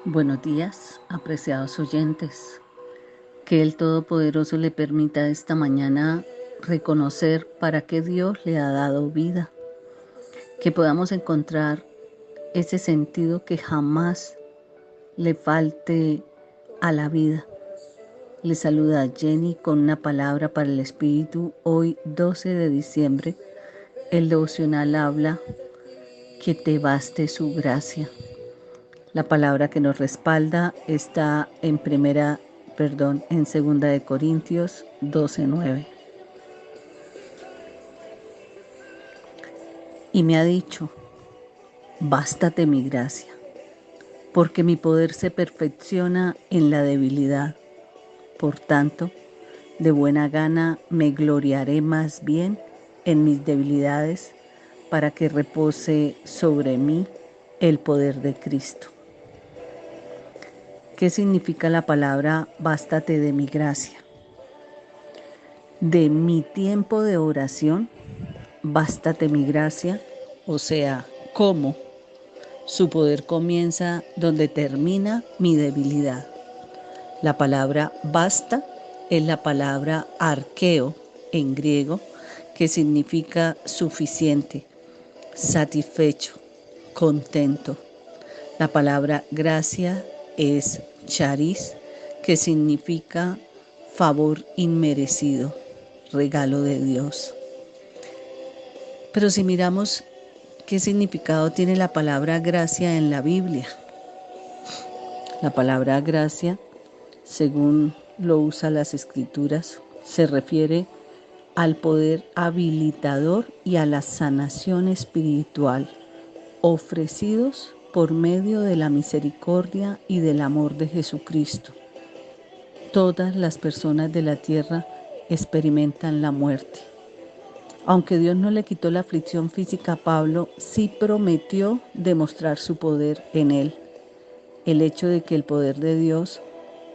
Buenos días, apreciados oyentes. Que el Todopoderoso le permita esta mañana reconocer para qué Dios le ha dado vida. Que podamos encontrar ese sentido que jamás le falte a la vida. Le saluda Jenny con una palabra para el Espíritu. Hoy, 12 de diciembre, el devocional habla que te baste su gracia. La palabra que nos respalda está en segunda de Corintios 12:9. Y me ha dicho: bástate mi gracia, porque mi poder se perfecciona en la debilidad. Por tanto, de buena gana me gloriaré más bien en mis debilidades, para que repose sobre mí el poder de Cristo. ¿Qué significa la palabra bástate de mi gracia? De mi tiempo de oración, bástate mi gracia, o sea, ¿cómo? Su poder comienza donde termina mi debilidad. La palabra basta es la palabra arqueo en griego, que significa suficiente, satisfecho, contento. La palabra gracia es charis, que significa favor inmerecido, regalo de Dios. Pero si miramos qué significado tiene la palabra gracia en la Biblia. La palabra gracia, según lo usa las Escrituras, se refiere al poder habilitador y a la sanación espiritual ofrecidos por medio de la misericordia y del amor de Jesucristo. Todas las personas de la tierra experimentan la muerte. Aunque Dios no le quitó la aflicción física a Pablo, sí prometió demostrar su poder en él. El hecho de que el poder de Dios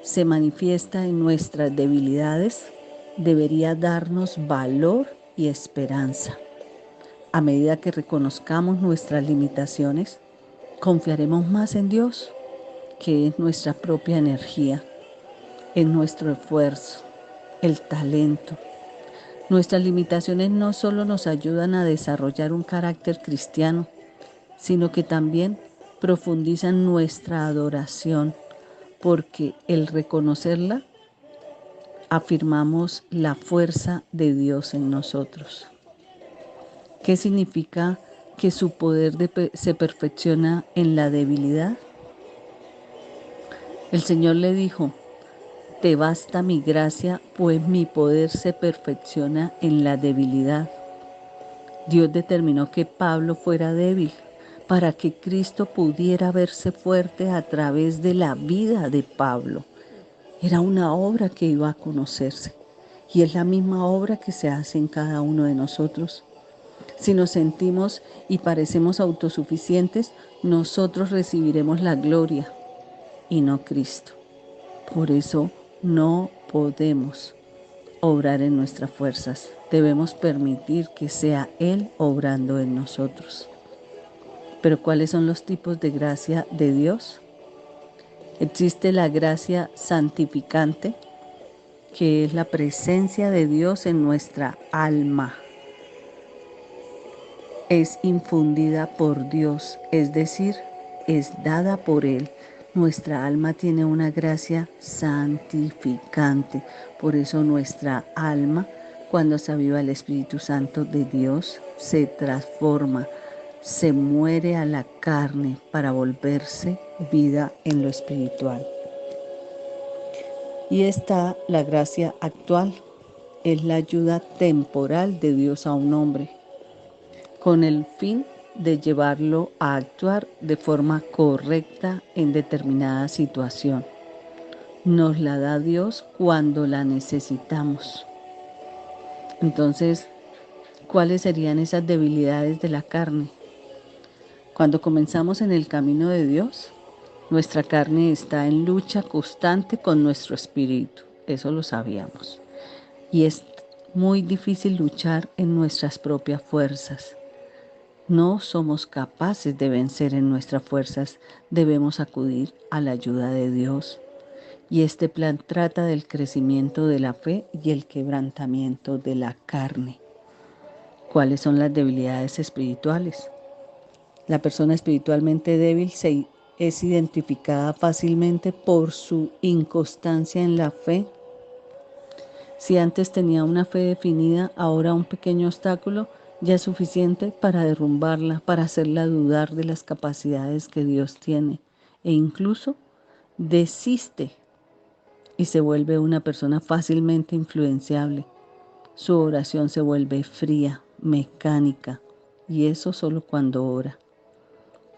se manifiesta en nuestras debilidades debería darnos valor y esperanza. A medida que reconozcamos nuestras limitaciones, confiaremos más en Dios, que es nuestra propia energía, en nuestro esfuerzo, el talento. Nuestras limitaciones no solo nos ayudan a desarrollar un carácter cristiano, sino que también profundizan nuestra adoración, porque el reconocerla afirmamos la fuerza de Dios en nosotros. ¿Qué significa que su poder se perfecciona en la debilidad? El Señor le dijo: te basta mi gracia, pues mi poder se perfecciona en la debilidad. Dios determinó que Pablo fuera débil para que Cristo pudiera verse fuerte a través de la vida de Pablo. Era una obra que iba a conocerse, y es la misma obra que se hace en cada uno de nosotros. Si nos sentimos y parecemos autosuficientes, nosotros recibiremos la gloria y no Cristo. Por eso no podemos obrar en nuestras fuerzas. Debemos permitir que sea Él obrando en nosotros. Pero ¿cuáles son los tipos de gracia de Dios? Existe la gracia santificante, que es la presencia de Dios en nuestra alma. Es infundida por Dios, es decir, es dada por Él. Nuestra alma tiene una gracia santificante. Por eso nuestra alma, cuando se aviva el Espíritu Santo de Dios, se transforma, se muere a la carne para volverse vida en lo espiritual. Y está la gracia actual, es la ayuda temporal de Dios a un hombre, con el fin de llevarlo a actuar de forma correcta en determinada situación. Nos la da Dios cuando la necesitamos. Entonces, ¿cuáles serían esas debilidades de la carne? Cuando comenzamos en el camino de Dios, nuestra carne está en lucha constante con nuestro espíritu. Eso lo sabíamos. Y es muy difícil luchar en nuestras propias fuerzas. no somos capaces de vencer en nuestras fuerzas, debemos acudir a la ayuda de Dios. Y este plan trata del crecimiento de la fe y el quebrantamiento de la carne. ¿Cuáles son las debilidades espirituales? La persona espiritualmente débil es identificada fácilmente por su inconstancia en la fe. Si antes tenía una fe definida, ahora un pequeño obstáculo ya es suficiente para derrumbarla, para hacerla dudar de las capacidades que Dios tiene e incluso desiste y se vuelve una persona fácilmente influenciable. Su oración se vuelve fría, mecánica, y eso solo cuando ora.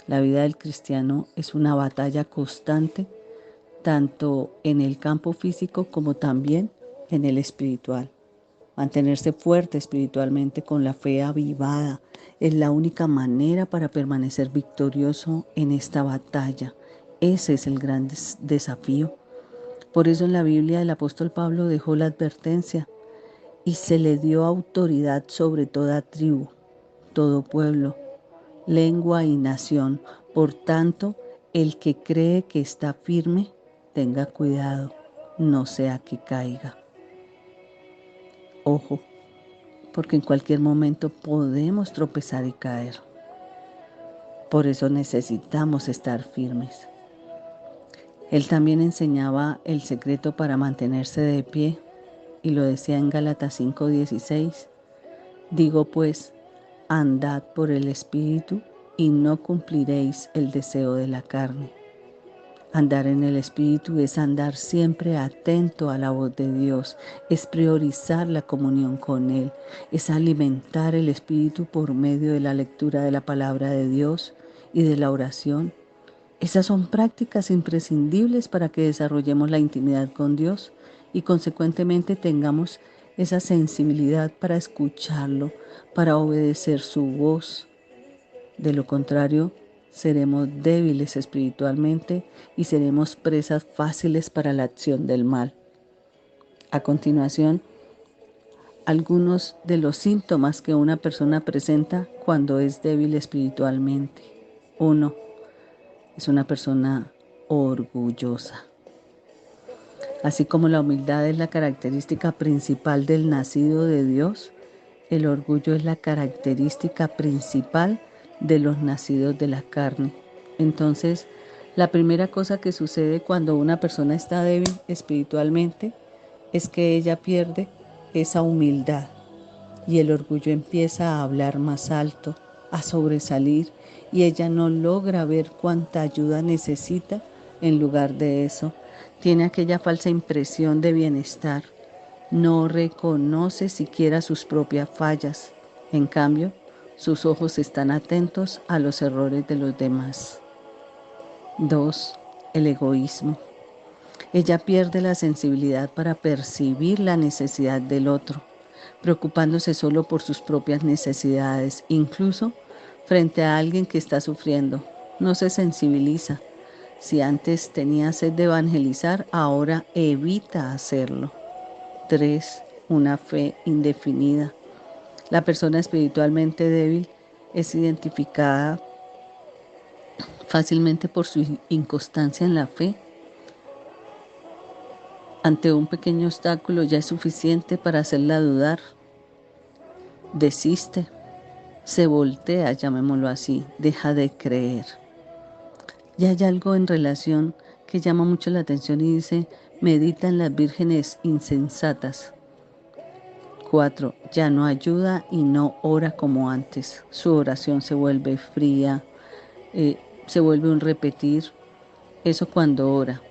La vida del cristiano es una batalla constante, tanto en el campo físico como también en el espiritual. Mantenerse fuerte espiritualmente con la fe avivada es la única manera para permanecer victorioso en esta batalla. Ese es el gran desafío. Por eso en la Biblia el apóstol Pablo dejó la advertencia: y se le dio autoridad sobre toda tribu, todo pueblo, lengua y nación. Por tanto, el que cree que está firme, tenga cuidado, no sea que caiga. Ojo, porque en cualquier momento podemos tropezar y caer. Por eso necesitamos estar firmes. Él también enseñaba el secreto para mantenerse de pie y lo decía en Gálatas 5:16. Digo pues, andad por el Espíritu y no cumpliréis el deseo de la carne. Andar en el Espíritu es andar siempre atento a la voz de Dios, es priorizar la comunión con Él, es alimentar el Espíritu por medio de la lectura de la palabra de Dios y de la oración. Esas son prácticas imprescindibles para que desarrollemos la intimidad con Dios y consecuentemente tengamos esa sensibilidad para escucharlo, para obedecer su voz. De lo contrario, seremos débiles espiritualmente y seremos presas fáciles para la acción del mal. A continuación, algunos de los síntomas que una persona presenta cuando es débil espiritualmente. 1. Es una persona orgullosa. Así como la humildad es la característica principal del nacido de Dios, el orgullo es la característica principal de los nacidos de la carne. Entonces, la primera cosa que sucede cuando una persona está débil espiritualmente es que ella pierde esa humildad y el orgullo empieza a hablar más alto, a sobresalir, y ella no logra ver cuánta ayuda necesita. En lugar de eso, tiene aquella falsa impresión de bienestar. No reconoce siquiera sus propias fallas. En cambio, sus ojos están atentos a los errores de los demás. 2. El egoísmo. Ella pierde la sensibilidad para percibir la necesidad del otro, preocupándose solo por sus propias necesidades, incluso frente a alguien que está sufriendo. No se sensibiliza. Si antes tenía sed de evangelizar, ahora evita hacerlo. 3. Una fe indefinida. La persona espiritualmente débil es identificada fácilmente por su inconstancia en la fe. Ante un pequeño obstáculo ya es suficiente para hacerla dudar. Desiste, se voltea, llamémoslo así, deja de creer. Y hay algo en relación que llama mucho la atención y dice: medita en las vírgenes insensatas. 4. Ya no ayuda y no ora como antes. Su oración se vuelve fría, se vuelve un repetir. Eso cuando ora.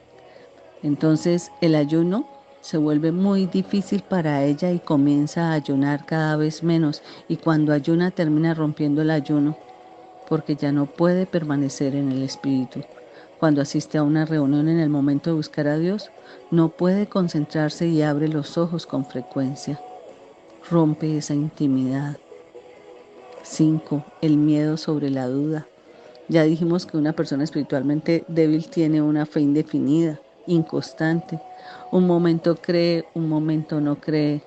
Entonces el ayuno se vuelve muy difícil para ella y comienza a ayunar cada vez menos. Y cuando ayuna termina rompiendo el ayuno porque ya no puede permanecer en el Espíritu. Cuando asiste a una reunión en el momento de buscar a Dios, no puede concentrarse y abre los ojos con frecuencia. Rompe esa intimidad. 5. El miedo sobre la duda. Ya dijimos que una persona espiritualmente débil tiene una fe indefinida, inconstante. Un momento cree, un momento no cree.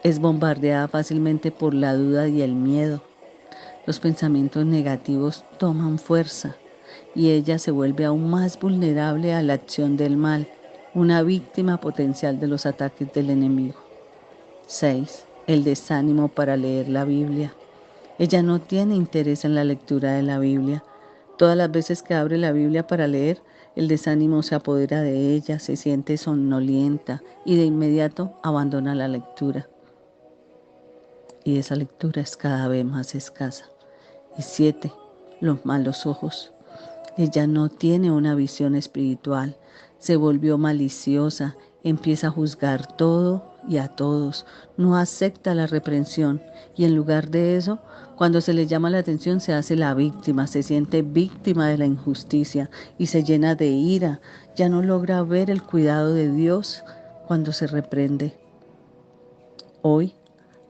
Es bombardeada fácilmente por la duda y el miedo. Los pensamientos negativos toman fuerza y ella se vuelve aún más vulnerable a la acción del mal, una víctima potencial de los ataques del enemigo. 6. El desánimo para leer la Biblia. Ella no tiene interés en la lectura de la Biblia. Todas las veces que abre la Biblia para leer, el desánimo se apodera de ella, se siente somnolienta y de inmediato abandona la lectura. Y esa lectura es cada vez más escasa. Y 7. Los malos ojos. Ella no tiene una visión espiritual, se volvió maliciosa, empieza a juzgar todo y a todos, no acepta la reprensión y en lugar de eso, cuando se le llama la atención se hace la víctima, se siente víctima de la injusticia y se llena de ira, ya no logra ver el cuidado de Dios cuando se reprende. Hoy,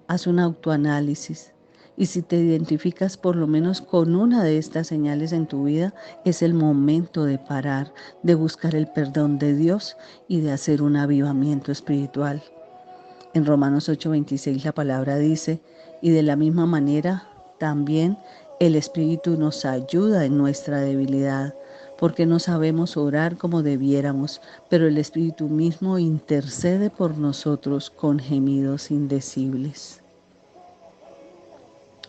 haz un autoanálisis. Y si te identificas por lo menos con una de estas señales en tu vida, es el momento de parar, de buscar el perdón de Dios y de hacer un avivamiento espiritual. En Romanos 8:26 la palabra dice, y de la misma manera también el Espíritu nos ayuda en nuestra debilidad, porque no sabemos orar como debiéramos, pero el Espíritu mismo intercede por nosotros con gemidos indecibles.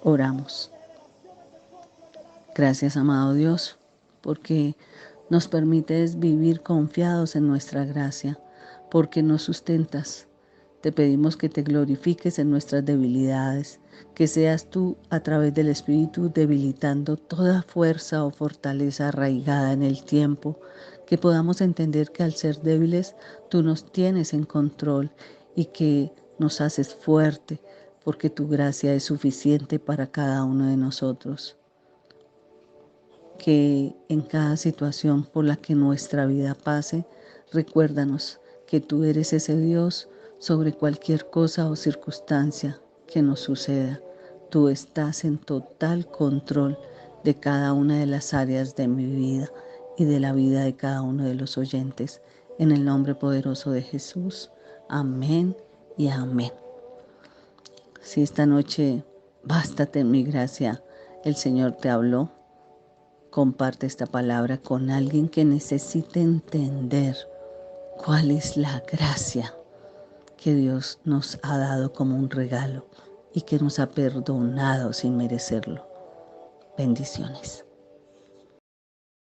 Oramos. Gracias, amado Dios, porque nos permites vivir confiados en nuestra gracia, porque nos sustentas. Te pedimos que te glorifiques en nuestras debilidades, que seas tú a través del Espíritu debilitando toda fuerza o fortaleza arraigada en el tiempo, que podamos entender que al ser débiles tú nos tienes en control y que nos haces fuerte, porque tu gracia es suficiente para cada uno de nosotros. Que en cada situación por la que nuestra vida pase, recuérdanos que tú eres ese Dios sobre cualquier cosa o circunstancia que nos suceda. Tú estás en total control de cada una de las áreas de mi vida y de la vida de cada uno de los oyentes. En el nombre poderoso de Jesús. Amén y amén. Si esta noche, bástate en mi gracia, el Señor te habló, comparte esta palabra con alguien que necesite entender cuál es la gracia que Dios nos ha dado como un regalo y que nos ha perdonado sin merecerlo. Bendiciones.